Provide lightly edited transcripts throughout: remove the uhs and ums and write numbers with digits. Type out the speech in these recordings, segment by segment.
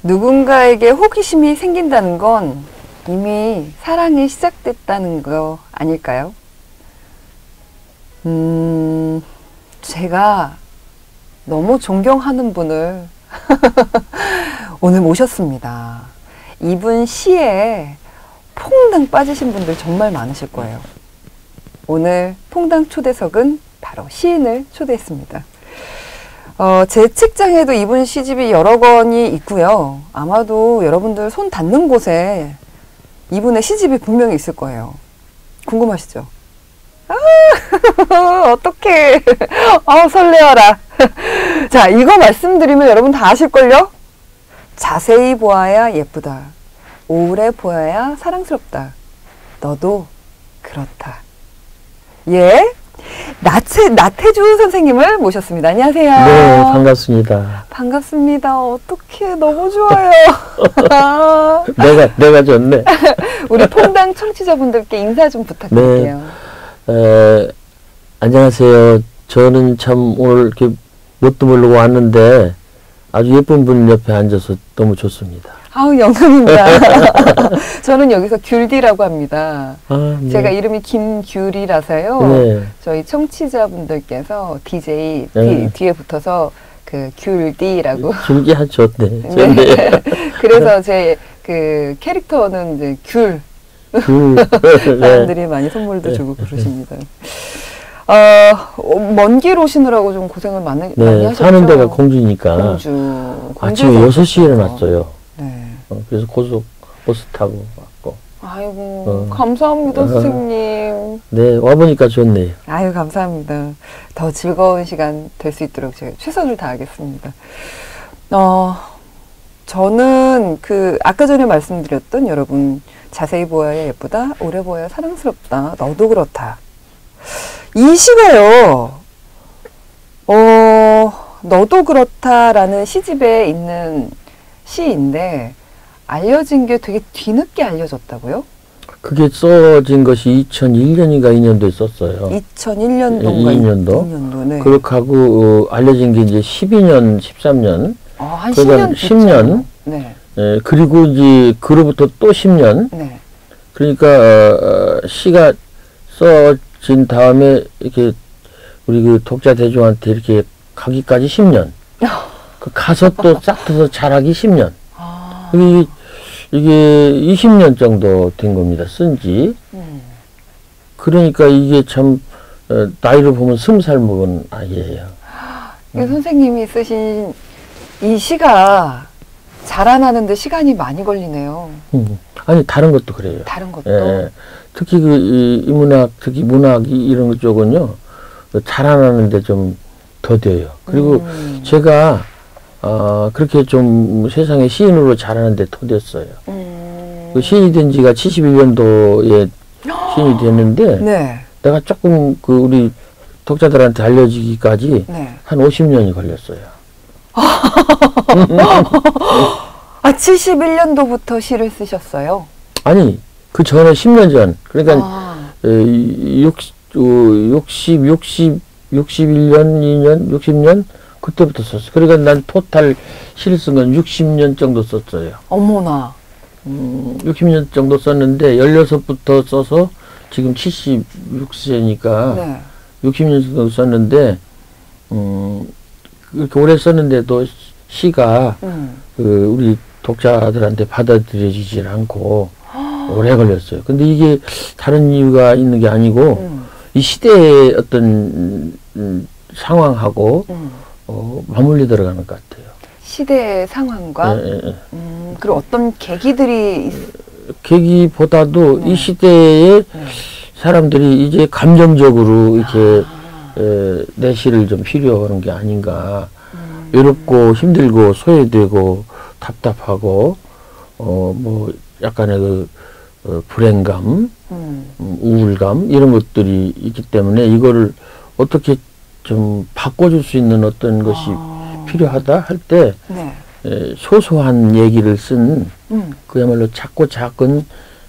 누군가에게 호기심이 생긴다는 건 이미 사랑이 시작됐다는 거 아닐까요? 제가 너무 존경하는 분을 오늘 모셨습니다. 이분 시에 퐁당 빠지신 분들 정말 많으실 거예요. 오늘 퐁당 초대석은 바로 시인을 초대했습니다. 제 책장에도 이분 시집이 여러 권이 있고요. 아마도 여러분들 손 닿는 곳에 이분의 시집이 분명히 있을 거예요. 궁금하시죠? 어떡해. 설레어라. 자, 이거 말씀드리면 여러분 다 아실걸요? 자세히 보아야 예쁘다. 오래 보아야 사랑스럽다. 너도 그렇다. 예? 나태주 선생님을 모셨습니다. 안녕하세요. 네, 반갑습니다. 반갑습니다. 어떡해. 너무 좋아요. 내가 좋네. 우리 퐁당 청취자분들께 인사 좀 부탁드릴게요. 네, 안녕하세요. 저는 참 오늘 이렇게 뭣도 모르고 왔는데 아주 예쁜 분 옆에 앉아서 너무 좋습니다. 영광입니다. 저는 여기서 귤디라고 합니다. 네. 제가 이름이 김귤이라서요. 네. 저희 청취자분들께서 DJ 네. 뒤에 붙어서 그 귤디라고. 귤기 좋네. 네. 그래서 제 그 캐릭터는 이제 귤. 사람들이 많이 선물도 주고 그러십니다. 먼 길 오시느라고 좀 고생을 많이 하셨죠? 사는 데가 공주니까. 공주. 아침에 6시에 일어났어요. 네. 그래서 고속버스 타고 왔고. 아이고, 감사합니다, 선생님. 네, 와보니까 좋네요. 아유, 감사합니다. 더 즐거운 시간 될 수 있도록 제가 최선을 다하겠습니다. 저는 아까 전에 말씀드렸던 여러분, 자세히 보아야 예쁘다, 오래 보아야 사랑스럽다, 너도 그렇다. 이 시가요, 너도 그렇다라는 시집에 있는 시인데, 알려진 게 되게 뒤늦게 알려졌다고요? 그게 써진 것이 2001년인가 2년도에 썼어요. 2001년도인가 2년도. 네. 그렇게 하고 알려진 게 이제 12년, 13년. 한 그러니까 10년. 네. 그리고 이제 그로부터 또 10년. 네. 그러니까 시가 써진 다음에 이렇게 우리 그 독자 대중한테 이렇게 가기까지 10년. 가서 또 싹 트서 자라기 10년. 이게 20년 정도 된 겁니다. 쓴지. 그러니까 이게 참 나이로 보면 20살 먹은 아이예요. 선생님이 쓰신 이 시가 자라나는데 시간이 많이 걸리네요. 아니 다른 것도 그래요. 다른 것도? 예. 특히 이 문학, 특히 문학이 이런 것 쪽은요. 자라나는데 좀 더뎌요. 그리고 제가 그렇게 좀 세상에 시인으로 자라는데 더뎠어요. 그 시인이 된 지가 71년도에 시인이 됐는데, 네. 내가 조금 우리 독자들한테 알려지기까지 네. 한 50년이 걸렸어요. 71년도부터 시를 쓰셨어요? 아니, 그 전에 10년 전. 그러니까, 61년, 2년, 60년? 그때부터 썼어요. 그러니까 난 토탈 시를 쓴 건 60년 정도 썼어요. 어머나. 60년 정도 썼는데 16부터 써서 지금 76세니까 네. 60년 정도 썼는데 그렇게 오래 썼는데도 시가 우리 독자들한테 받아들여지질 않고 오래 걸렸어요. 근데 이게 다른 이유가 있는 게 아니고 이 시대의 어떤 상황하고 맞물려 들어가는 것 같아요. 시대의 상황과 네. 그리고 어떤 계기들이 계기보다도 이 시대에 사람들이 이제 감정적으로 이렇게 내 시를 좀 필요하는 게 아닌가. 외롭고 힘들고 소외되고 답답하고 뭐 약간의 불행감, 우울감 이런 것들이 있기 때문에 이거를 어떻게 좀 바꿔줄 수 있는 어떤 것이 필요하다 할 때 네. 소소한 얘기를 쓴 그야말로 작고 작은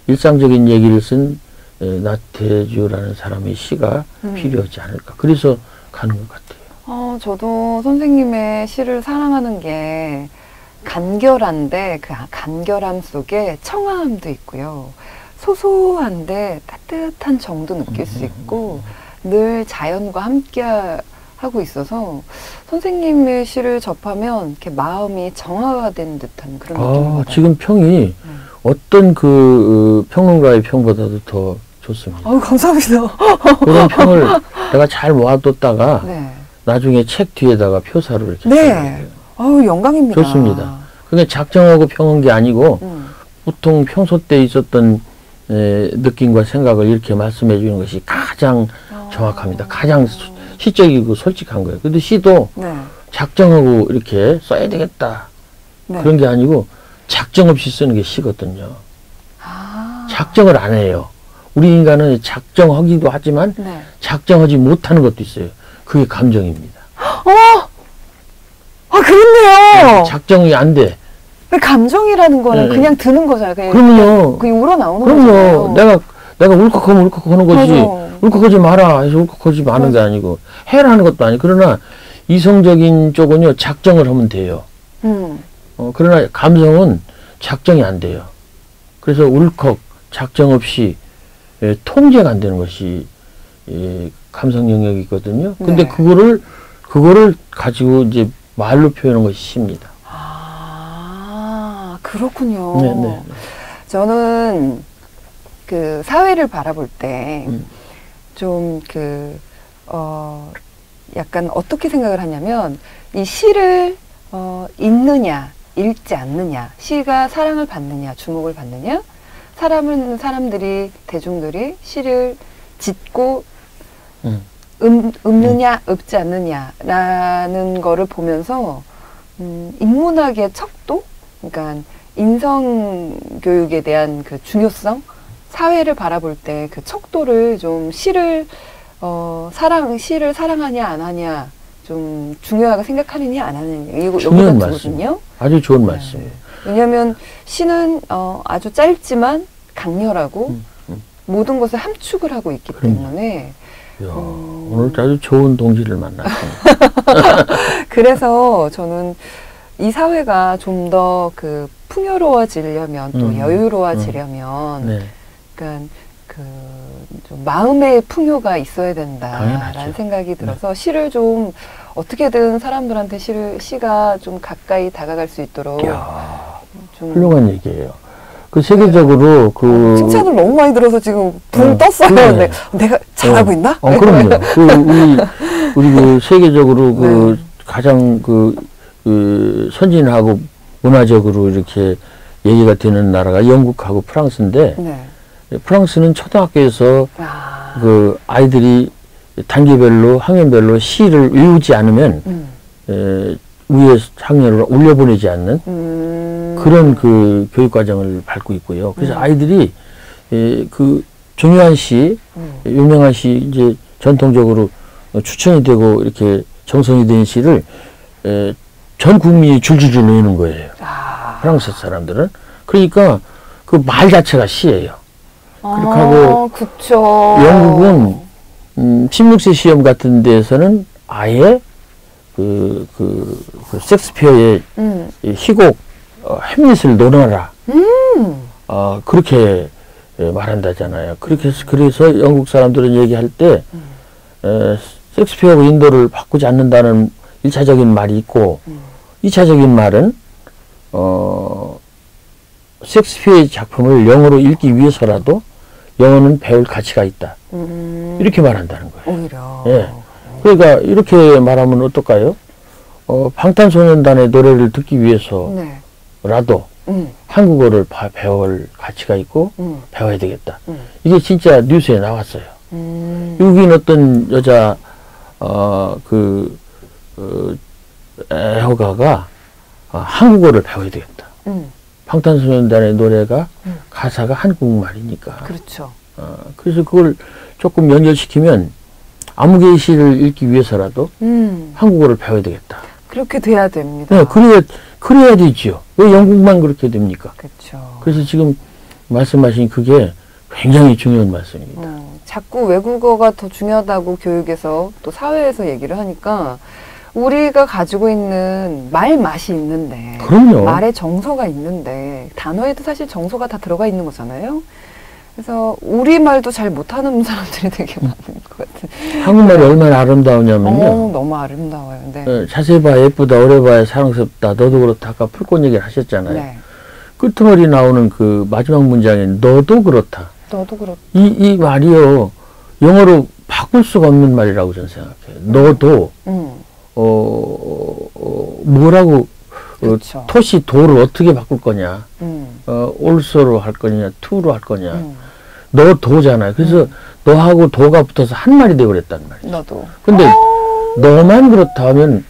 일상적인 얘기를 쓴 나태주라는 사람의 시가 필요하지 않을까. 그래서 가는 것 같아요. 저도 선생님의 시를 사랑하는 게 간결한데 그 간결함 속에 청아함도 있고요. 소소한데 따뜻한 정도 느낄 수 있고 늘 자연과 함께 하고 있어서 선생님의 시를 접하면 이렇게 마음이 정화가 된 듯한 그런 느낌이 받아요. 지금 평이 어떤 그 평론가의 평보다도 더 좋습니다. 감사합니다. 그런 평을 내가 잘 모아뒀다가 네. 나중에 책 뒤에다가 표사로 이렇게 네. 영광입니다. 좋습니다. 그게 작정하고 평한 게 아니고 보통 평소 때 있었던 느낌과 생각을 이렇게 말씀해 주는 것이 가장 정확합니다. 가장 시적이고 솔직한 거예요. 근데 시도 네. 작정하고 이렇게 써야 되겠다. 네. 그런 게 아니고 작정 없이 쓰는 게 시거든요. 작정을 안 해요. 우리 인간은 작정하기도 하지만 네. 작정하지 못하는 것도 있어요. 그게 감정입니다. 그렇네요. 작정이 안 돼. 감정이라는 거는 네. 그냥 드는 거잖아요. 그럼요. 그냥 우러나오는 그럼요. 거잖아요. 내가 울컥하면 울컥하는 거지. 맞아. 울컥하지 마라 해서 울컥하지 마는 게 아니고 해라는 것도 아니고 그러나 이성적인 쪽은요 작정을 하면 돼요. 그러나 감성은 작정이 안 돼요. 그래서 울컥 작정 없이 통제가 안 되는 것이 감성 영역이거든요. 근데 네. 그거를 가지고 이제 말로 표현하는 것이 시입니다. 그렇군요. 네. 저는 그 사회를 바라볼 때 좀 약간 어떻게 생각을 하냐면 이 시를 읽느냐 읽지 않느냐, 시가 사랑을 받느냐 주목을 받느냐, 대중들이 시를 짓고 읊느냐 읊지 않느냐라는 거를 보면서 인문학의 척도, 그러니까 인성교육에 대한 그 중요성, 사회를 바라볼 때 그 척도를 좀 시를 사랑하냐 안 하냐 좀 중요하게 생각하느냐 안 하느냐 이거 중요한 거거든요. 아주 좋은 말씀이에요. 왜냐하면 시는 아주 짧지만 강렬하고 모든 것을 함축을 하고 있기 때문에 오늘 아주 좋은 동지를 만났습니다. 그래서 저는 이 사회가 좀 더 그 풍요로워지려면 또 여유로워지려면 네. 그러니까 좀 마음의 풍요가 있어야 된다라는 당연하죠. 생각이 들어서 시를 좀 어떻게든 사람들한테 시가 좀 가까이 다가갈 수 있도록 좀 훌륭한 얘기예요. 그 세계적으로 칭찬을 너무 많이 들어서 지금 붕 떴어요. 그래. 내가 잘하고 있나? 그럼요. 우리 그 세계적으로 가장 선진하고 문화적으로 이렇게 얘기가 되는 나라가 영국하고 프랑스인데 프랑스는 초등학교에서 그 아이들이 단계별로 학년별로 시를 외우지 않으면 위에 학년으로 올려보내지 않는 그런 그 교육 과정을 밟고 있고요. 그래서 아이들이 그 중요한 시, 유명한 시 이제 전통적으로 추천이 되고 이렇게 정성이 된 시를 전 국민이 줄줄줄 외우는 거예요. 프랑스 사람들은. 그러니까 그 말 자체가 시예요. 그렇게 하고 그쵸. 영국은 16세 시험 같은 데에서는 아예 그 셰익스피어의 희곡 햄릿을 논하라. 그렇게 말한다잖아요. 그래서 영국 사람들은 얘기할 때 셰익스피어하고 인도를 바꾸지 않는다는 1차적인 말이 있고 2차적인 말은 셰익스피어의 작품을 영어로 읽기 위해서라도 영어는 배울 가치가 있다. 이렇게 말한다는 거예요. 오히려. 예. 그러니까 이렇게 말하면 어떨까요? 방탄소년단의 노래를 듣기 위해서라도 한국어를 배울 가치가 있고 배워야 되겠다. 이게 진짜 뉴스에 나왔어요. 외국인 어떤 여자 애호가가 한국어를 배워야 되겠다. 방탄소년단의 노래가 가사가 한국말이니까. 그렇죠. 그래서 그걸 조금 연결시키면 아무개의 시를 읽기 위해서라도 한국어를 배워야 되겠다. 그렇게 돼야 됩니다. 네, 그래야 되지요. 왜 영국만 그렇게 됩니까? 그렇죠. 그래서 지금 말씀하신 그게 굉장히 중요한 말씀입니다. 자꾸 외국어가 더 중요하다고 교육에서 또 사회에서 얘기를 하니까 우리가 가지고 있는 말 맛이 있는데, 그럼요. 말에 정서가 있는데, 단어에도 사실 정서가 다 들어가 있는 거잖아요. 그래서 우리말도 잘 못하는 사람들이 되게 많은 것 같은. 한국말이 얼마나 아름다우냐면요. 너무 아름다워요. 네. 자세히 봐 예쁘다, 오래 봐야 사랑스럽다, 너도 그렇다. 아까 풀꽃 얘기를 하셨잖아요. 네. 끄트머리 나오는 그 마지막 문장에 너도 그렇다. 너도 그렇다. 이 말이요. 영어로 바꿀 수가 없는 말이라고 저는 생각해요. 너도 뭐라고 그렇죠. 토시 도를 어떻게 바꿀 거냐. 올소로 할 거냐, 투로 할 거냐. 너 도잖아요. 그래서 너하고 도가 붙어서 한 말이 되어버렸단 말이죠. 너도. 근데 너만 그렇다 하면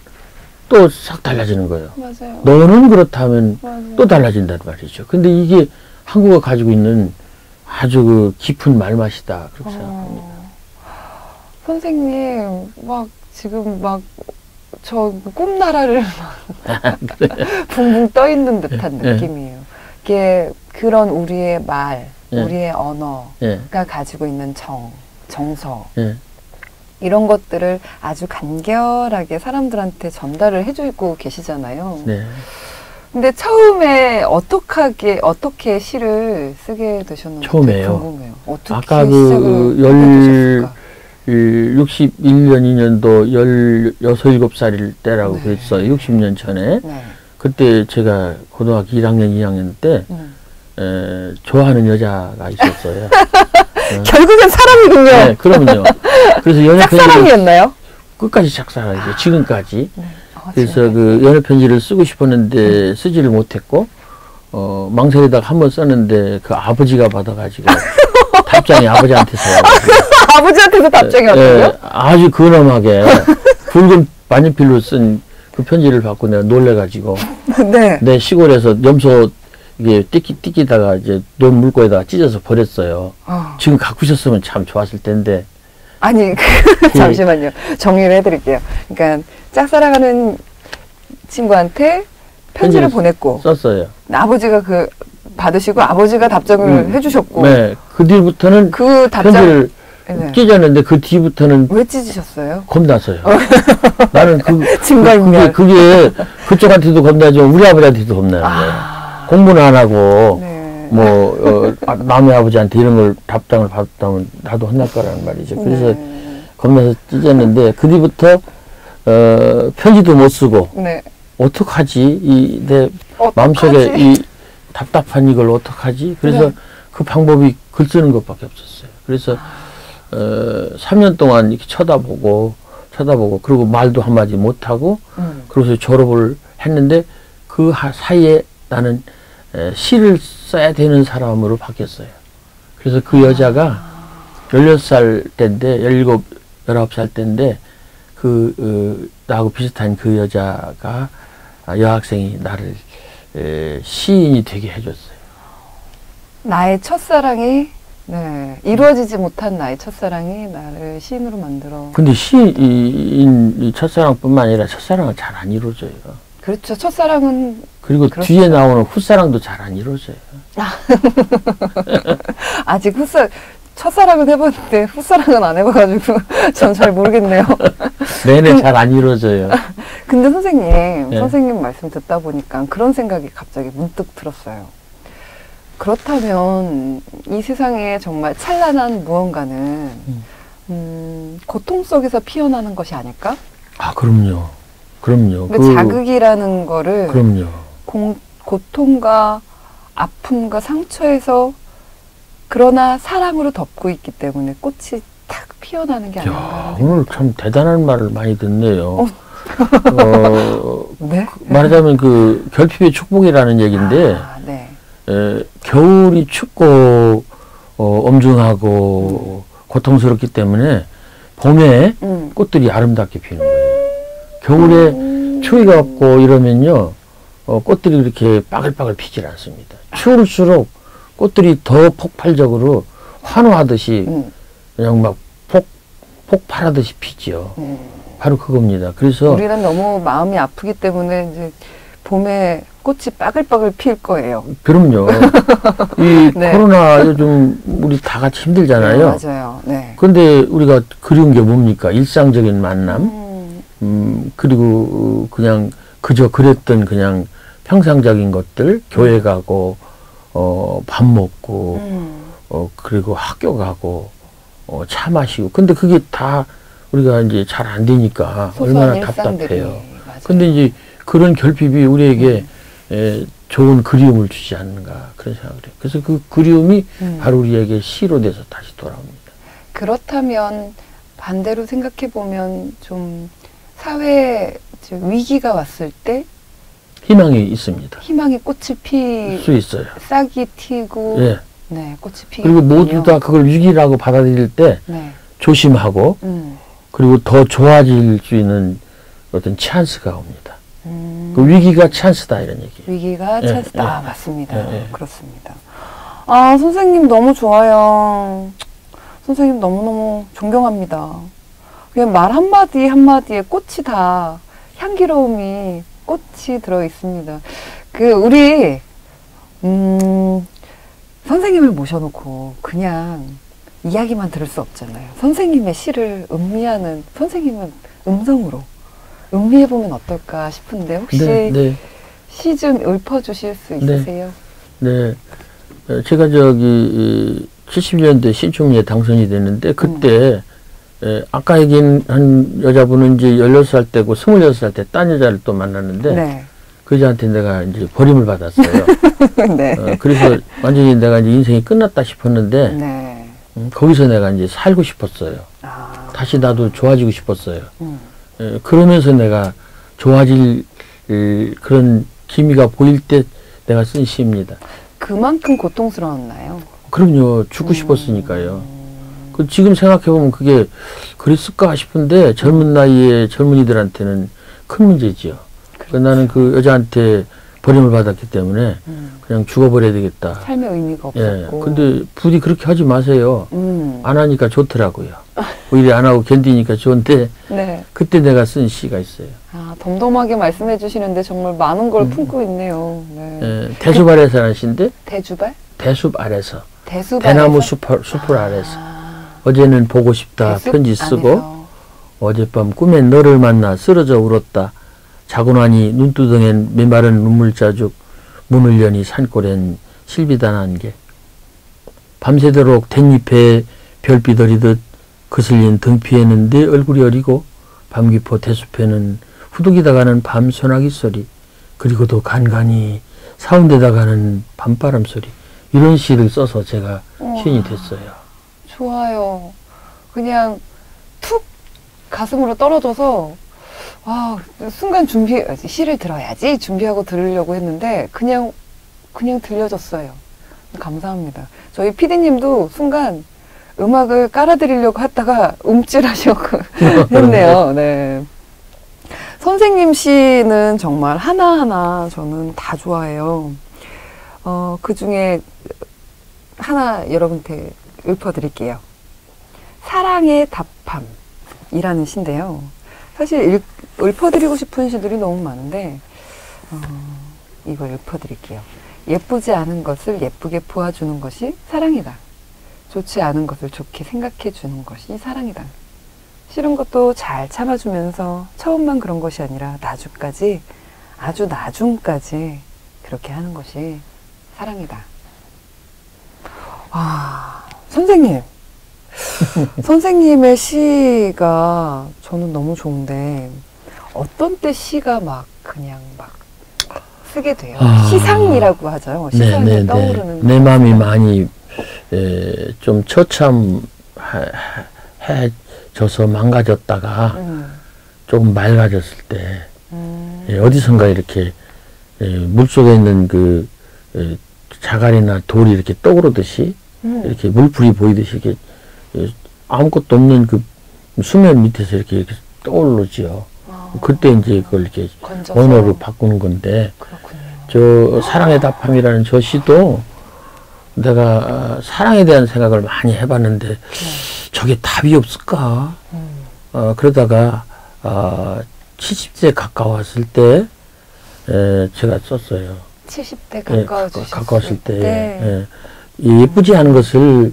또 싹 달라지는 거예요. 맞아요. 너는 그렇다 하면 맞아요. 또 달라진단 말이죠. 근데 이게 한국어가 가지고 있는 아주 그 깊은 말맛이다. 그렇게 생각합니다. 선생님, 지금 저 꿈나라를 붕붕 떠 있는 듯한 느낌이에요. 이게 그런 우리의 말, 우리의 언어가 가지고 있는 정서, 이런 것들을 아주 간결하게 사람들한테 전달을 해주고 계시잖아요. 네. 근데 처음에 어떻게 시를 쓰게 되셨는지 처음에요. 궁금해요. 어떻게 아까 시작을 하게 되셨을까? 61년, 2년도 16, 17살 때라고 네. 그랬어요. 60년 전에. 네. 그때 제가 고등학교 1학년, 2학년 때 좋아하는 여자가 있었어요. 결국엔 사람이군요. 네, 그럼요. 그래서 연애 짝사랑이었나요? 끝까지 짝사랑이죠. 지금까지. 네. 그래서 진짜요? 그 연애 편지를 쓰고 싶었는데 쓰지를 못했고 망설이다가 한번 썼는데 그 아버지가 받아가지고 답장이 아버지한테서 아버지한테도 답장이 왔어요? 아주 근엄하게 붉은 만년필로 쓴 그 편지를 받고 내가 놀래가지고 네. 내 시골에서 염소 이게 띠끼다가 이제 논 물고에다가 찢어서 버렸어요. 지금 갖고 있었으면 참 좋았을 텐데. 아니 잠시만요. 정리를 해드릴게요. 그러니까 짝사랑하는 친구한테 편지를 보냈고 썼어요. 아버지가 받으시고 아버지가 답장을 해주셨고. 네. 그 뒤부터는 그 답장 편지를 찢었는데 그 뒤부터는 왜 찢으셨어요? 겁났어요. 나는 증거인멸. 그게 그쪽한테도 겁나지만 우리 아버지한테도 겁나는 거예요. 공부는 안 하고 남의 아버지한테 이런 걸 답장을 받았다면 나도 혼날 거라는 말이죠. 그래서 겁나서 찢었는데 그 뒤부터 편지도 못 쓰고 어떡하지? 내 마음속에 이 답답한 이걸 어떡하지? 그래서 그 방법이 글 쓰는 것밖에 없었어요. 그래서 3년 동안 이렇게 쳐다보고 그리고 말도 한마디 못하고 그래서 졸업을 했는데 그 사이에 나는 시를 써야 되는 사람으로 바뀌었어요. 그래서 그 여자가 16살 때인데 17, 19살 때인데 나하고 비슷한 그 여자가 여학생이 나를 시인이 되게 해줬어요. 나의 첫사랑이 이루어지지 못한 나의 첫사랑이 나를 시인으로 만들어. 근데 시인 첫사랑뿐만 아니라 첫사랑은 잘 안 이루어져요. 그렇죠. 첫사랑은 그리고 그렇죠. 뒤에 나오는 후사랑도 잘 안 이루어져요. 아직 첫사랑은 해봤는데 후사랑은 안 해봐가지고 전 잘 모르겠네요. 내내 잘 안 이루어져요. 근데 선생님 말씀 듣다 보니까 그런 생각이 갑자기 문득 들었어요. 그렇다면 이 세상에 정말 찬란한 무언가는 고통 속에서 피어나는 것이 아닐까? 아, 그럼요. 그러니까 자극이라는 거를 그럼요. 고통과 아픔과 상처에서 그러나 사랑으로 덮고 있기 때문에 꽃이 탁 피어나는 게 아닌가. 오늘 참 대단한 말을 많이 듣네요. 네? 말하자면 결핍의 축복이라는 얘기인데 겨울이 춥고 엄중하고 고통스럽기 때문에 봄에 꽃들이 아름답게 피는 거예요. 겨울에 추위가 없고 이러면요 꽃들이 이렇게 빠글빠글 피질 않습니다. 추울수록 꽃들이 더 폭발적으로 환호하듯이 그냥 막 폭발하듯이 피죠. 바로 그겁니다. 그래서 우리는 너무 마음이 아프기 때문에 이제 봄에 꽃이 빠글빠글 필 거예요. 그럼요. 이 코로나 요즘 우리 다 같이 힘들잖아요. 맞아요. 근데 우리가 그리운 게 뭡니까? 일상적인 만남. 그리고 그냥 그저 그랬던 그냥 평상적인 것들, 교회 가고, 밥 먹고, 그리고 학교 가고, 차 마시고. 근데 그게 다 우리가 이제 잘 안 되니까 얼마나 답답해요. 맞아요. 근데 이제 그런 결핍이 우리에게 좋은 그리움을 주지 않는가 그런 생각을 해요. 그래서 그 그리움이 바로 우리에게 시로 돼서 다시 돌아옵니다. 그렇다면 반대로 생각해 보면 좀 사회 위기가 왔을 때 희망이 있습니다. 희망의 꽃이 필 수 있어요. 싹이 튀고 예. 네, 꽃이 피고 그리고 모두 다 그걸 위기라고 받아들일 때 네. 조심하고 그리고 더 좋아질 수 있는 어떤 찬스가 옵니다. 그 위기가 찬스다 이런 얘기. 위기가 예, 찬스다. 예. 아, 맞습니다. 예. 그렇습니다. 아, 선생님 너무 좋아요. 선생님 너무너무 존경합니다. 그냥 말 한마디 한마디에 꽃이 다 향기로움이 꽃이 들어 있습니다. 우리 선생님을 모셔놓고 그냥 이야기만 들을 수 없잖아요. 선생님의 시를 음미하는 선생님은 음성으로 음미해보면 어떨까 싶은데 혹시 네. 시 좀 읊어주실 수 있으세요? 네. 제가 70년대 신춘리에 당선이 됐는데 그때 아까 얘기한 여자분은 이제 16살 때고 26살 때 딴 여자를 또 만났는데 네. 그 여자한테 내가 이제 버림을 받았어요. 네. 그래서 완전히 내가 이제 인생이 끝났다 싶었는데 네. 거기서 내가 이제 살고 싶었어요. 아. 다시 나도 좋아지고 싶었어요. 그러면서 내가 좋아질 그런 기미가 보일 때 내가 쓴 시입니다. 그만큼 고통스러웠나요? 그럼요. 죽고 싶었으니까요. 지금 생각해보면 그게 그랬을까 싶은데 젊은 나이에 젊은이들한테는 큰 문제지요. 그렇죠. 나는 그 여자한테 버림을 받았기 때문에 그냥 죽어버려야 되겠다. 삶의 의미가 없었고. 근데 부디 그렇게 하지 마세요. 안 하니까 좋더라고요. 오히려 안 하고 견디니까 좋은데 네. 그때 내가 쓴 시가 있어요. 아, 덤덤하게 말씀해 주시는데 정말 많은 걸 품고 있네요. 네. 대숲 아래서라는 시인데 대주발? 대숲 아래서 대숲 대나무 아래서? 숲을 아래서 어제는 보고 싶다 대숲 편지 쓰고 안에서. 어젯밤 꿈에 너를 만나 쓰러져 울었다. 자고 나니 눈두덩엔 메마른 눈물 자죽 문을 여니 산골엔 실비단 안개 밤새도록 댄잎에 별빛 어리듯 그슬린 등피에는 내 얼굴이 어리고 밤기포 대숲에는 후둑이다가는 밤 소나기 소리 그리고도 간간히 사운데다가는 밤바람 소리 이런 시를 써서 제가 시인이 됐어요. 좋아요. 그냥 툭 가슴으로 떨어져서 순간 시를 들어야지 준비하고 들으려고 했는데 그냥 들려줬어요. 감사합니다. 저희 PD님도 순간 음악을 깔아드리려고 하다가 움찔하시고 했네요. 네. 선생님 시는 정말 하나하나 저는 다 좋아해요. 그 중에 하나 여러분한테 읊어드릴게요. 사랑의 답함이라는 시인데요. 사실 읊어드리고 싶은 시들이 너무 많은데 이걸 읊어드릴게요. 예쁘지 않은 것을 예쁘게 보아주는 것이 사랑이다. 좋지 않은 것을 좋게 생각해 주는 것이 사랑이다. 싫은 것도 잘 참아주면서 처음만 그런 것이 아니라 나중까지 아주 나중까지 그렇게 하는 것이 사랑이다. 선생님 선생님의 시가 저는 너무 좋은데 어떤 때 시가 그냥 쓰게 돼요. 시상이라고 하죠. 시상이 떠오르는 내 마음이 많이 좀 처참해져서 망가졌다가 조금 맑아졌을 때 어디선가 이렇게 물속에 있는 그 자갈이나 돌이 이렇게 떠오르듯이 이렇게 물풀이 보이듯이 이렇게 아무것도 없는 그 수면 밑에서 이렇게 떠오르지요. 그때 이제 그걸 이렇게 건져서. 언어로 바꾸는 건데 그렇군요. 저 사랑의 답함이라는 저 시도 내가 사랑에 대한 생각을 많이 해봤는데 저게 답이 없을까? 그러다가 70세 가까웠을 때 제가 썼어요. 70대 가까웠을 때 예쁘지 않은 것을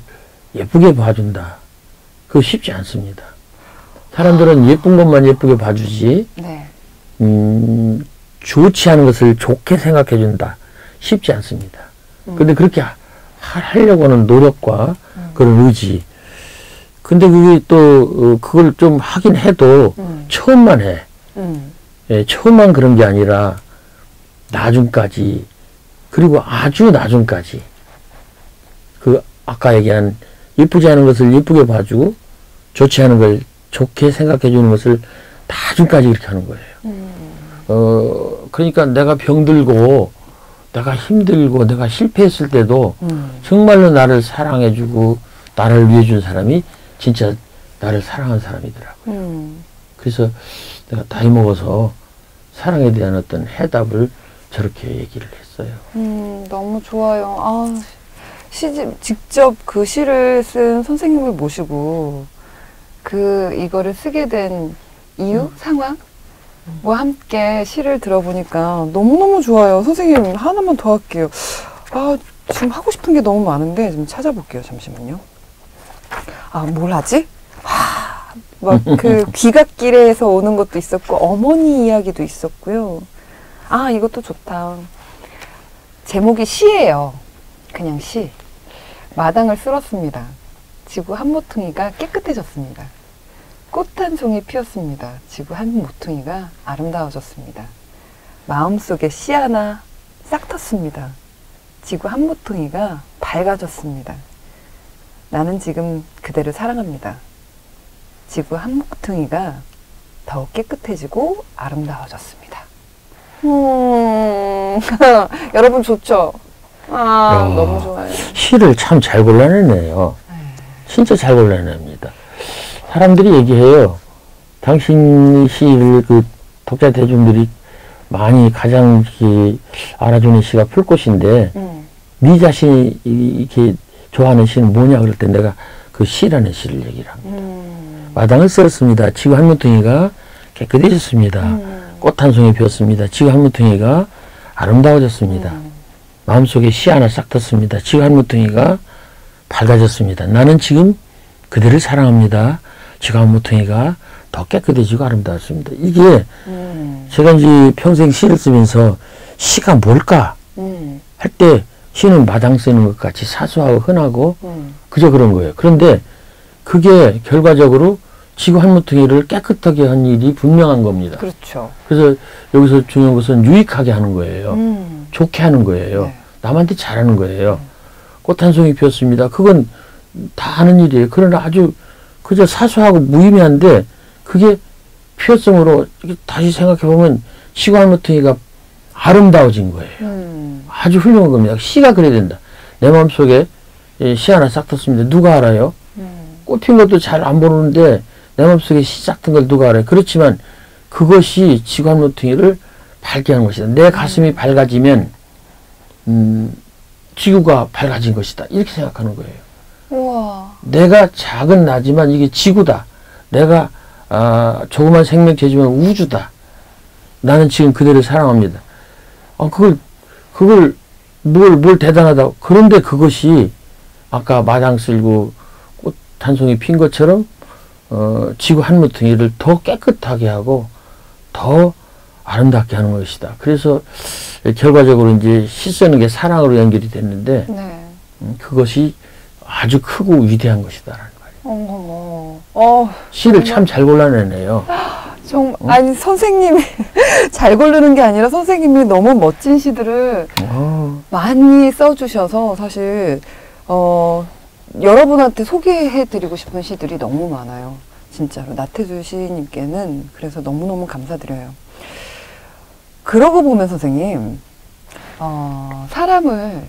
예쁘게 봐준다. 그거 쉽지 않습니다. 사람들은 예쁜 것만 예쁘게 봐주지, 네. 좋지 않은 것을 좋게 생각해 준다. 쉽지 않습니다. 근데 그렇게 하려고 하는 노력과 그런 의지. 근데 그게 또, 그걸 좀 하긴 해도 처음만 해. 예, 처음만 그런 게 아니라 나중까지, 그리고 아주 나중까지. 그, 아까 얘기한 예쁘지 않은 것을 예쁘게 봐주고, 좋지 않은 걸 좋게 생각해 주는 것을 나중까지 이렇게 하는 거예요. 그러니까 내가 병들고, 내가 힘들고, 내가 실패했을 때도 정말로 나를 사랑해 주고, 나를 위해 준 사람이 진짜 나를 사랑한 사람이더라고요. 그래서 내가 나이 먹어서 사랑에 대한 어떤 해답을 저렇게 얘기를 했어요. 너무 좋아요. 아, 직접 그 시를 쓴 선생님을 모시고 이거를 쓰게 된 이유, 상황과 함께 시를 들어보니까 너무너무 좋아요. 선생님 하나만 더 할게요. 아, 지금 하고 싶은 게 너무 많은데 좀 찾아볼게요. 잠시만요. 아, 뭘 하지? 막 그 귀갓길에서 오는 것도 있었고 어머니 이야기도 있었고요. 아, 이것도 좋다. 제목이 시예요. 그냥 시. 마당을 쓸었습니다. 지구 한 모퉁이가 깨끗해졌습니다. 꽃 한 송이 피었습니다. 지구 한 모퉁이가 아름다워졌습니다. 마음속에 씨 하나 싹 텄습니다. 지구 한 모퉁이가 밝아졌습니다. 나는 지금 그대를 사랑합니다. 지구 한 모퉁이가 더욱 깨끗해지고 아름다워졌습니다. 여러분 좋죠? 아, 너무 좋아요. 시를 참 잘 골라내네요. 진짜 잘 골라냅니다. 사람들이 얘기해요. 당신 시를 그 독자 대중들이 많이 가장 알아주는 시가 풀꽃인데, 네 자신이 이렇게 좋아하는 시는 뭐냐 그럴 때 내가 그 시라는 시를 얘기를 합니다. 마당을 쓸었습니다. 지구 한 모퉁이가 깨끗해졌습니다. 꽃 한 송이 피었습니다. 지구 한 모퉁이가 아름다워졌습니다. 마음속에 씨 하나 싹 텄습니다. 지구 한 모퉁이가 밝아졌습니다. 나는 지금 그대를 사랑합니다. 지구 한 모퉁이가 더 깨끗해지고 아름다웠습니다. 이게 제가 이제 평생 시를 쓰면서 시가 뭘까 할 때 시는 마당 쓰는 것 같이 사소하고 흔하고 그저 그런 거예요. 그런데 그게 결과적으로 지구 한 모퉁이를 깨끗하게 한 일이 분명한 겁니다. 그렇죠. 그래서 여기서 중요한 것은 유익하게 하는 거예요. 좋게 하는 거예요. 네. 남한테 잘하는 거예요. 꽃 한 송이 피었습니다. 그건 다 하는 일이에요. 그러나 아주 그저 사소하고 무의미한데 그게 피었음으로 다시 생각해보면 지구 한 모퉁이가 아름다워진 거예요. 아주 훌륭한 겁니다. 시가 그래야 된다. 내 마음속에 시 하나 싹 텄습니다. 누가 알아요? 꽃 핀 것도 잘 안 보는데 내 마음속에 시 싹 튼 걸 누가 알아요? 그렇지만 그것이 지구 한 모퉁이를 밝게 하는 것이다. 내 가슴이 밝아지면 지구가 밝아진 것이다. 이렇게 생각하는 거예요. 우와. 내가 작은 나지만 이게 지구다. 내가 조그만 생명체지만 우주다. 나는 지금 그대를 사랑합니다. 그걸 뭘 대단하다. 그런데 그것이 아까 마당 쓸고 꽃 한 송이 핀 것처럼 지구 한 모퉁이를 더 깨끗하게 하고 더 아름답게 하는 것이다. 그래서 결과적으로 이제 시 쓰는 게 사랑으로 연결이 됐는데 네. 그것이 아주 크고 위대한 것이다라는 말이에요. 시를 참 잘 골라내네요. 아니 선생님이 잘 고르는 게 아니라 선생님이 너무 멋진 시들을 많이 써주셔서 사실 여러분한테 소개해드리고 싶은 시들이 너무 많아요. 진짜로 나태주 시인님께는 그래서 너무너무 감사드려요. 그러고 보면 선생님 사람을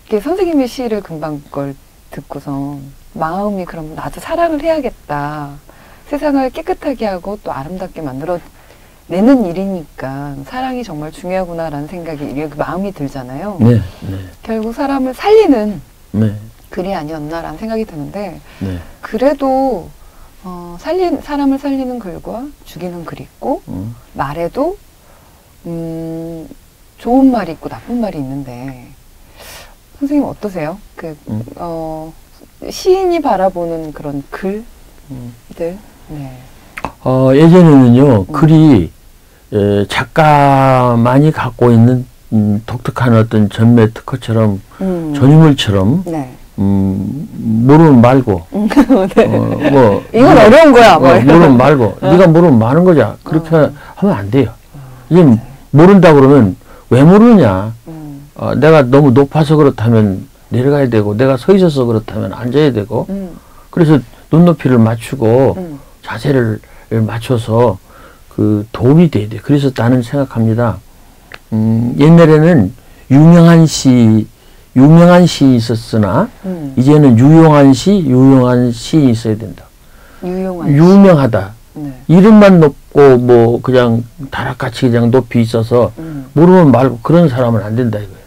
이렇게 선생님의 시를 금방 걸 듣고서 마음이 그럼 나도 사랑을 해야겠다. 세상을 깨끗하게 하고 또 아름답게 만들어내는 일이니까 사랑이 정말 중요하구나라는 생각이 이렇게 마음이 들잖아요. 네, 네. 결국 사람을 살리는 네. 글이 아니었나라는 생각이 드는데 네. 그래도 사람을 살리는 글과 죽이는 글이 있고 말에도 좋은 말이 있고 나쁜 말이 있는데 선생님 어떠세요? 시인이 바라보는 그런 글들 네. 예전에는요, 글이 작가만이 갖고 있는 독특한 어떤 전매 특허처럼 전유물처럼 네. 모르면 말고 네. 뭐 이건 어려운 거야. 뭐 모르면 말고 네가 모르면 마는 거자. 그렇게 하면 안 돼요. 이제 모른다 그러면 왜 모르냐. 내가 너무 높아서 그렇다면 내려가야 되고 내가 서 있어서 그렇다면 앉아야 되고 그래서 눈높이를 맞추고 자세를 맞춰서 그 도움이 돼야 돼. 그래서 나는 생각합니다. 옛날에는 유명한 시 있었으나 이제는 유용한 시인이 있어야 된다. 유명하다. 네. 이름만 높고 뭐 그냥 다락같이 그냥 높이 있어서 모르면 말고 그런 사람은 안 된다 이거예요.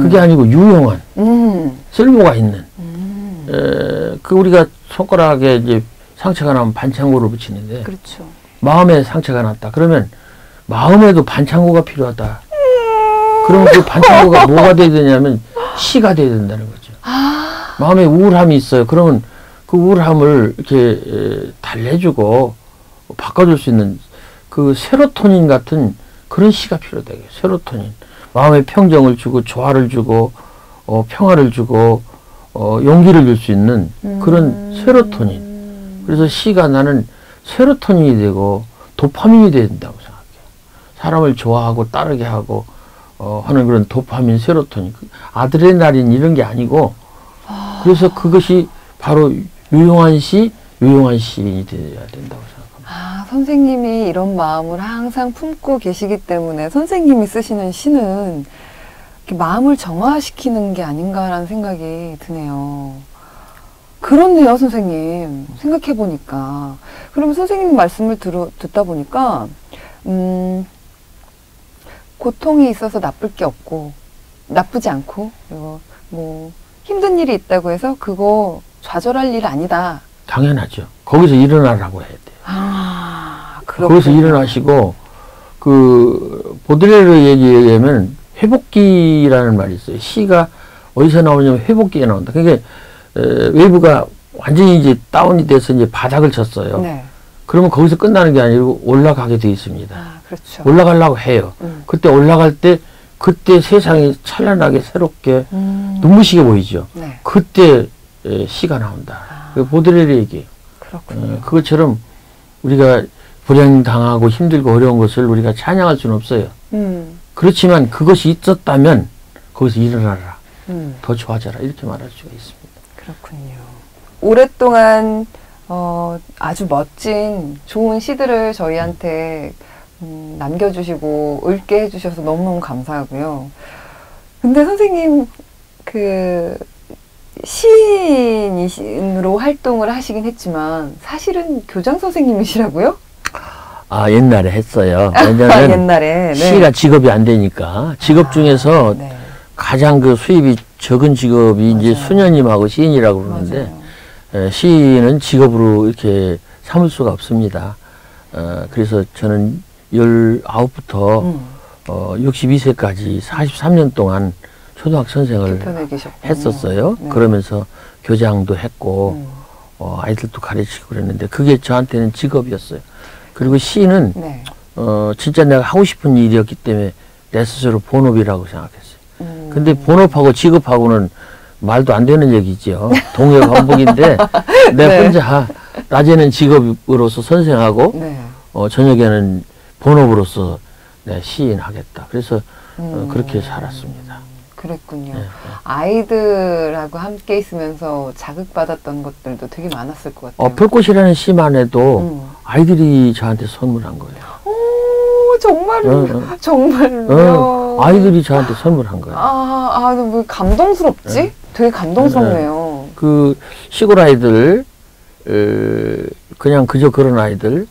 그게 아니고 유용한 쓸모가 있는 그 우리가 손가락에 이제 상처가 나면 반창고를 붙이는데 그렇죠. 마음에 상처가 났다. 그러면 마음에도 반창고가 필요하다. 그러면 그 반창고가 뭐가 돼야 되냐면 시가 돼야 된다는 거죠. 마음에 우울함이 있어요. 그러면 그 우울함을 이렇게 달래주고 바꿔줄 수 있는 그 세로토닌 같은 그런 시가 필요하다. 세로토닌. 마음에 평정을 주고 조화를 주고 평화를 주고 용기를 줄 수 있는 그런 세로토닌. 그래서 시가 나는 세로토닌이 되고 도파민이 돼야 된다고 생각해요. 사람을 좋아하고 따르게 하고 하는 그런 도파민, 세로토닌, 아드레날린 이런 게 아니고 그래서 그것이 바로 유용한 시인이 되어야 된다고 생각합니다. 선생님이 이런 마음을 항상 품고 계시기 때문에 선생님이 쓰시는 시는 이렇게 마음을 정화시키는 게 아닌가라는 생각이 드네요. 그렇네요, 선생님. 생각해보니까. 그러면 선생님 말씀을 듣다 보니까 고통이 있어서 나쁠 게 없고 나쁘지 않고 그리고 뭐 힘든 일이 있다고 해서 그거 좌절할 일 아니다. 당연하죠. 거기서 일어나라고 해야 돼요. 그렇군요. 거기서 일어나시고 그 보드레르 얘기에 의하면 회복기라는 말이 있어요. 시가 어디서 나오냐면 회복기가 나온다. 그게 웨이브가 완전히 이제 다운이 돼서 이제 바닥을 쳤어요. 네. 그러면 거기서 끝나는 게 아니고 올라가게 돼 있습니다. 그렇죠. 올라가려고 해요. 그때 올라갈 때 그때 세상이 찬란하게 새롭게 눈부시게 보이죠. 네. 그때 시가 나온다. 보드레르 얘기. 그렇군요. 그것처럼 우리가 불행당하고 힘들고 어려운 것을 우리가 찬양할 수는 없어요. 그렇지만 그것이 있었다면 거기서 일어나라. 더 좋아져라. 이렇게 말할 수가 있습니다. 그렇군요. 오랫동안 아주 멋진 좋은 시들을 저희한테 남겨주시고 읽게 해주셔서 너무너무 감사하고요. 근데 선생님 그 시인으로 활동을 하시긴 했지만 사실은 교장 선생님이시라고요? 옛날에 했어요. 왜냐면 옛날에 네. 시가 직업이 안 되니까 직업 중에서 네. 가장 그 수입이 적은 직업이 이제 맞아요. 수녀님하고 시인이라고 그러는데 시인은 직업으로 이렇게 삼을 수가 없습니다. 그래서 저는 19부터 62세까지 43년 동안 초등학교 선생을 했었어요. 네. 그러면서 교장도 했고 아이들도 가르치고 그랬는데 그게 저한테는 직업이었어요. 그리고 시는 네. 진짜 내가 하고 싶은 일이었기 때문에 내 스스로 본업이라고 생각했어요. 근데 본업하고 직업하고는 말도 안 되는 얘기죠. 동해반복인데 내가 네. 혼자 낮에는 직업으로서 선생하고 네. 저녁에는 본업으로서 내가 시인하겠다. 그래서 그렇게 살았습니다. 그랬군요. 네. 아이들하고 함께 있으면서 자극받았던 것들도 되게 많았을 것 같아요. 별꽃이라는 시만 해도 아이들이 저한테 선물한 거예요. 오, 정말로. 정말요. 아이들이 저한테 선물한 거예요. 뭐 감동스럽지? 네. 되게 감동스럽네요. 그 시골 아이들, 그냥 그저 그런 아이들,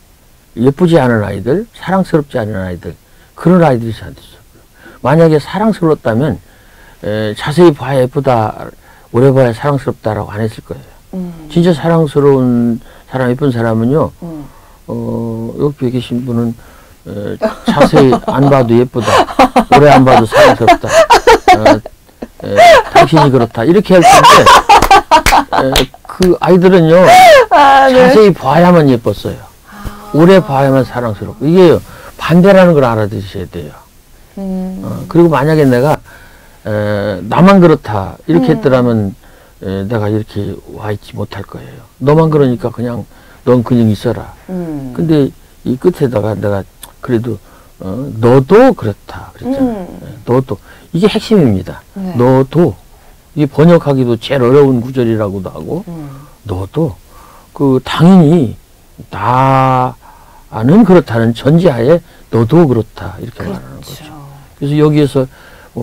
예쁘지 않은 아이들, 사랑스럽지 않은 아이들, 그런 아이들이 저한테 선물. 만약에 사랑스러웠다면 자세히 봐야 예쁘다, 오래 봐야 사랑스럽다라고 안 했을 거예요. 진짜 사랑스러운 사람, 예쁜 사람은요, 옆에 계신 분은 자세히 안 봐도 예쁘다, 오래 안 봐도 사랑스럽다, 당신이 그렇다, 이렇게 할 텐데, 그 아이들은요, 아, 네. 자세히 봐야만 예뻤어요. 오래 봐야만 사랑스럽고. 이게 반대라는 걸 알아두셔야 돼요. 그리고 만약에 내가, 나만 그렇다, 이렇게 했더라면, 내가 이렇게 와 있지 못할 거예요. 너만 그러니까 그냥, 넌 그냥 있어라. 근데 이 끝에다가 내가 그래도, 너도 그렇다. 그랬잖아요. 너도. 이게 핵심입니다. 네. 너도. 이게 번역하기도 제일 어려운 구절이라고도 하고, 너도. 당연히, 나는 그렇다는 전제하에 너도 그렇다. 이렇게 말하는 거죠. 그래서 여기에서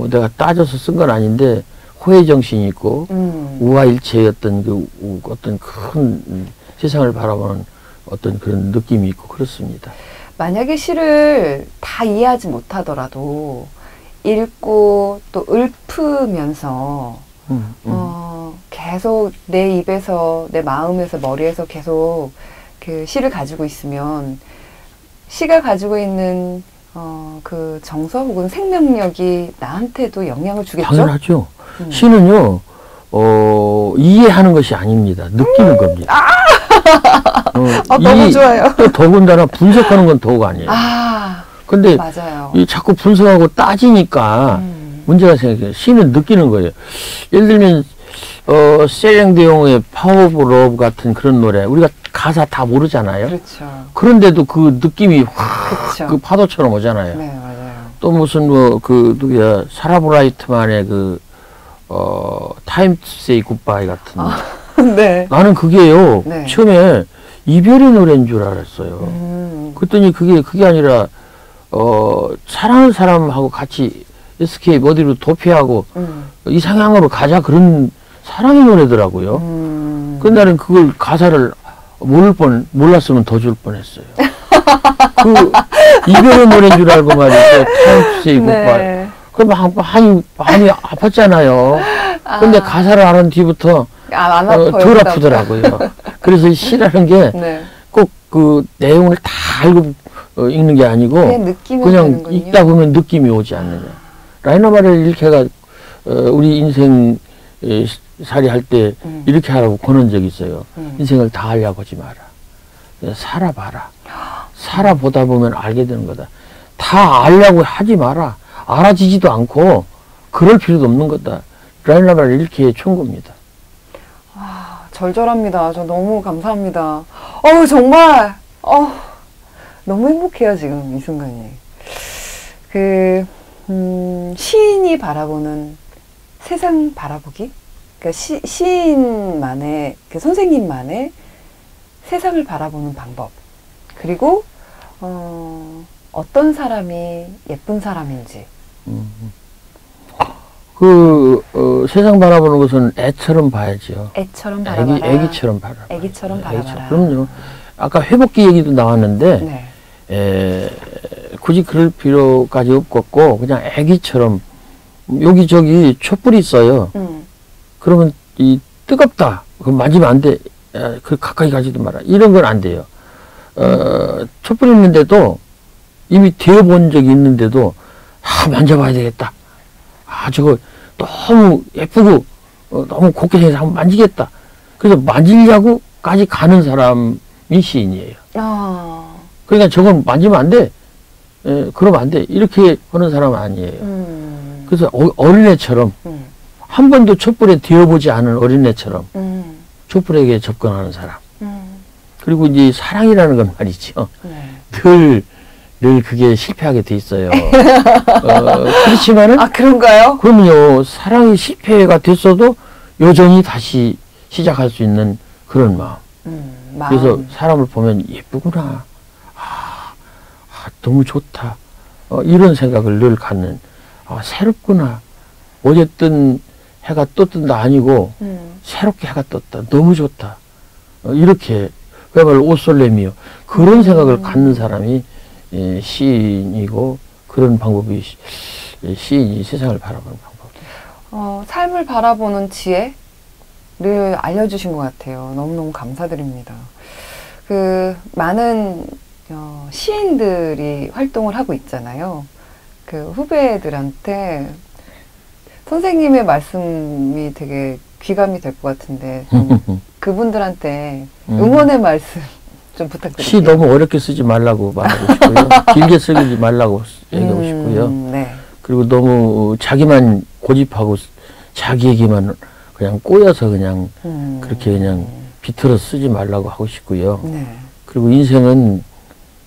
내가 따져서 쓴 건 아닌데, 호혜정신이 있고, 우화일체의 어떤 큰 세상을 바라보는 어떤 그런 느낌이 있고 그렇습니다. 만약에 시를 다 이해하지 못하더라도 읽고 또 읊으면서 계속 내 입에서 내 마음에서 머리에서 계속 그 시를 가지고 있으면 시가 가지고 있는 그 정서 혹은 생명력이 나한테도 영향을 주겠죠? 당연하죠. 시는요, 이해하는 것이 아닙니다. 느끼는 겁니다. 너무 좋아요. 또 더군다나 분석하는 건 더욱 아니에요. 근데 맞아요. 자꾸 분석하고 따지니까 문제가 생겨요. 시는 느끼는 거예요. 예를 들면 셀랭디옹의 파워 오브 러브 같은 그런 노래 우리가 가사 다 모르잖아요. 그렇죠. 그런데도 그 느낌이 확 그렇죠. 그 파도처럼 오잖아요. 네, 맞아요. 또 무슨 누구야 사라 브라이트만의 타임 투 세이 굿바이 같은 네. 나는 그게요. 네. 처음에 이별의 노래인 줄 알았어요. 그랬더니 그게 아니라 사랑하는 사람하고 같이 에스케이프 어디로 도피하고 이상향으로 가자 그런 사랑의 노래더라고요. 근데 나는 그걸 가사를 몰랐으면 더 줄 뻔했어요. 이별의 노래인 줄 알고 말이죠. 타임 투 세이 굿바이. 네. 그럼 많이 아팠잖아요. 근데 가사를 알은 뒤부터 안 아파요. 덜 아프더라고요. 그래서 이 시라는 게 꼭 그 내용을 다 알고 읽는 게 아니고 그냥 읽다 보면 느낌이 오지 않느냐. 라이너마를 일케가 우리 인생 살이 할 때 이렇게 하라고 권한 적이 있어요. 인생을 다 하려고 하지 마라. 살아봐라. 살아보다 보면 알게 되는 거다. 다 알려고 하지 마라. 알아지지도 않고 그럴 필요도 없는 거다. 라이너마를 이렇게 준 겁니다. 절절합니다. 저 너무 감사합니다. 정말, 너무 행복해요, 지금, 이 순간이. 시인이 바라보는 세상 바라보기? 그러니까 시인만의, 선생님만의 세상을 바라보는 방법. 그리고, 어떤 사람이 예쁜 사람인지. 세상 바라보는 것은 애처럼 봐야죠. 애처럼 바라봐라. 애기처럼 바라봐라. 애기처럼 바라봐라. 그럼요. 아까 회복기 얘기도 나왔는데, 굳이 그럴 필요까지 없겠고, 그냥 애기처럼, 여기저기 촛불이 있어요. 그러면 뜨겁다. 그럼 만지면 안 돼. 가까이 가지도 마라. 이런 건 안 돼요. 촛불 있는데도, 이미 되어본 적이 있는데도, 만져봐야 되겠다. 저거 너무 예쁘고 너무 곱게 생겨서 한번 만지겠다. 그래서 만지려고까지 가는 사람이 시인이에요. 그러니까 저건 만지면 안 돼. 그러면 안 돼. 이렇게 하는 사람은 아니에요. 그래서 어린애처럼 한 번도 촛불에 되어보지 않은 어린애처럼 촛불에게 접근하는 사람. 그리고 이제 사랑이라는 건 말이죠. 늘 그게 실패하게 돼 있어요. 그렇지만은. 그런가요? 그럼요. 사랑이 실패가 됐어도 여전히 다시 시작할 수 있는 그런 마음. 그래서 사람을 보면 예쁘구나. 너무 좋다. 이런 생각을 늘 갖는. 새롭구나. 어쨌든 해가 떴다 아니고 새롭게 해가 떴다. 너무 좋다. 이렇게 그야말로 오솔레미요. 그런 생각을 갖는 사람이 시인이고 그런 방법이 시인이 세상을 바라보는 방법. 삶을 바라보는 지혜를 알려주신 것 같아요. 너무너무 감사드립니다. 많은 시인들이 활동을 하고 있잖아요. 후배들한테 선생님의 말씀이 되게 귀감이 될 것 같은데 좀 그분들한테 응원의 말씀 좀 부탁드릴게요. 시 너무 어렵게 쓰지 말라고 말하고 싶고요. 길게 쓰지 말라고 얘기하고 싶고요. 네. 그리고 너무 자기만 고집하고 자기 얘기만 그냥 꼬여서 그냥 그렇게 그냥 비틀어 쓰지 말라고 하고 싶고요. 네. 그리고 인생은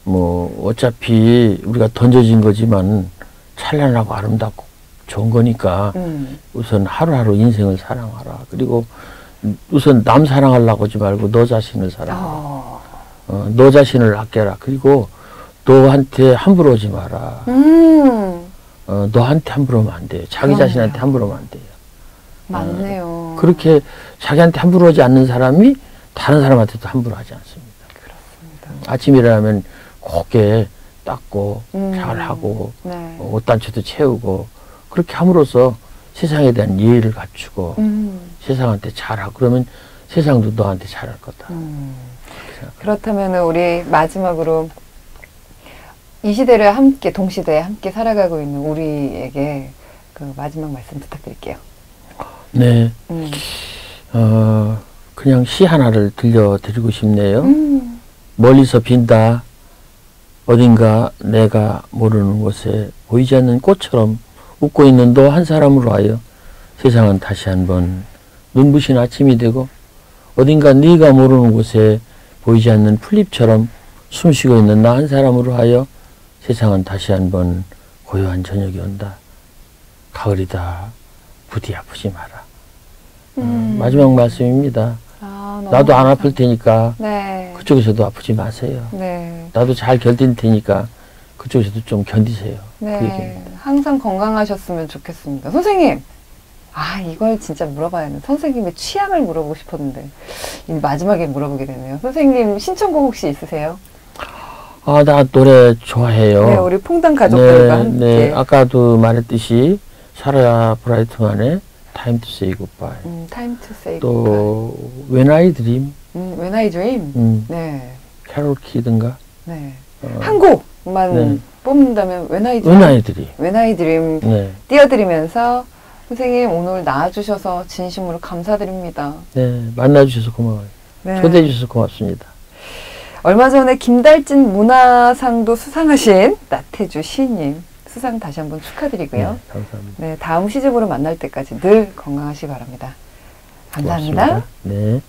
뭐 어차피 우리가 던져진 거지만 찬란하고 아름답고 좋은 거니까 우선 하루하루 인생을 사랑하라. 그리고 우선 남 사랑하려고 하지 말고 너 자신을 사랑하라. 너 자신을 아껴라. 그리고 너한테 함부로 하지 마라. 너한테 함부로 하면 안 돼요. 자기 그럼요. 자신한테 함부로 하면 안 돼요. 맞네요. 그렇게 자기한테 함부로 하지 않는 사람이 다른 사람한테도 함부로 하지 않습니다. 그렇습니다. 아침에 일어나면 곱게 닦고 잘하고 네. 옷단추도 채우고 그렇게 함으로써 세상에 대한 예의를 갖추고 세상한테 잘하고 그러면 세상도 너한테 잘할 거다. 그렇다면 우리 마지막으로 이 시대를 함께 동시대에 함께 살아가고 있는 우리에게 그 마지막 말씀 부탁드릴게요. 네. 그냥 시 하나를 들려드리고 싶네요. 멀리서 빈다. 어딘가 내가 모르는 곳에 보이지 않는 꽃처럼 웃고 있는 너 한 사람으로 하여 세상은 다시 한번 눈부신 아침이 되고 어딘가 네가 모르는 곳에 보이지 않는 풀잎처럼 숨쉬고 있는 나 한 사람으로 하여 세상은 다시 한번 고요한 저녁이 온다. 가을이다. 부디 아프지 마라. 마지막 말씀입니다. 나도 안 아플 테니까 네. 그쪽에서도 아프지 마세요. 네. 나도 잘 견딜 테니까 그쪽에서도 좀 견디세요. 그 네. 얘기입니다. 항상 건강하셨으면 좋겠습니다. 선생님! 이걸 진짜 물어봐야 하는 선생님의 취향을 물어보고 싶었는데 마지막에 물어보게 되네요. 선생님 신청곡 혹시 있으세요? 나 노래 좋아해요. 네, 우리 퐁당 가족들과 네, 함께. 네, 아까도 말했듯이 사라 브라이트만의 Time to Say Goodbye. Time to say goodbye. 또 When I Dream, When I Dream. 네. 캐롤 키든가. 네. 한 곡만 네. 뽑는다면 When I Dream. When I Dream. When I Dream 네, 띄워드리면서 선생님 오늘 나와주셔서 진심으로 감사드립니다. 네, 만나주셔서 고마워요. 네. 초대해 주셔서 고맙습니다. 얼마 전에 김달진 문화상도 수상하신 나태주 시인님 수상 다시 한번 축하드리고요. 네, 감사합니다. 네, 다음 시즌으로 만날 때까지 늘 건강하시기 바랍니다. 감사합니다. 고맙습니다. 네.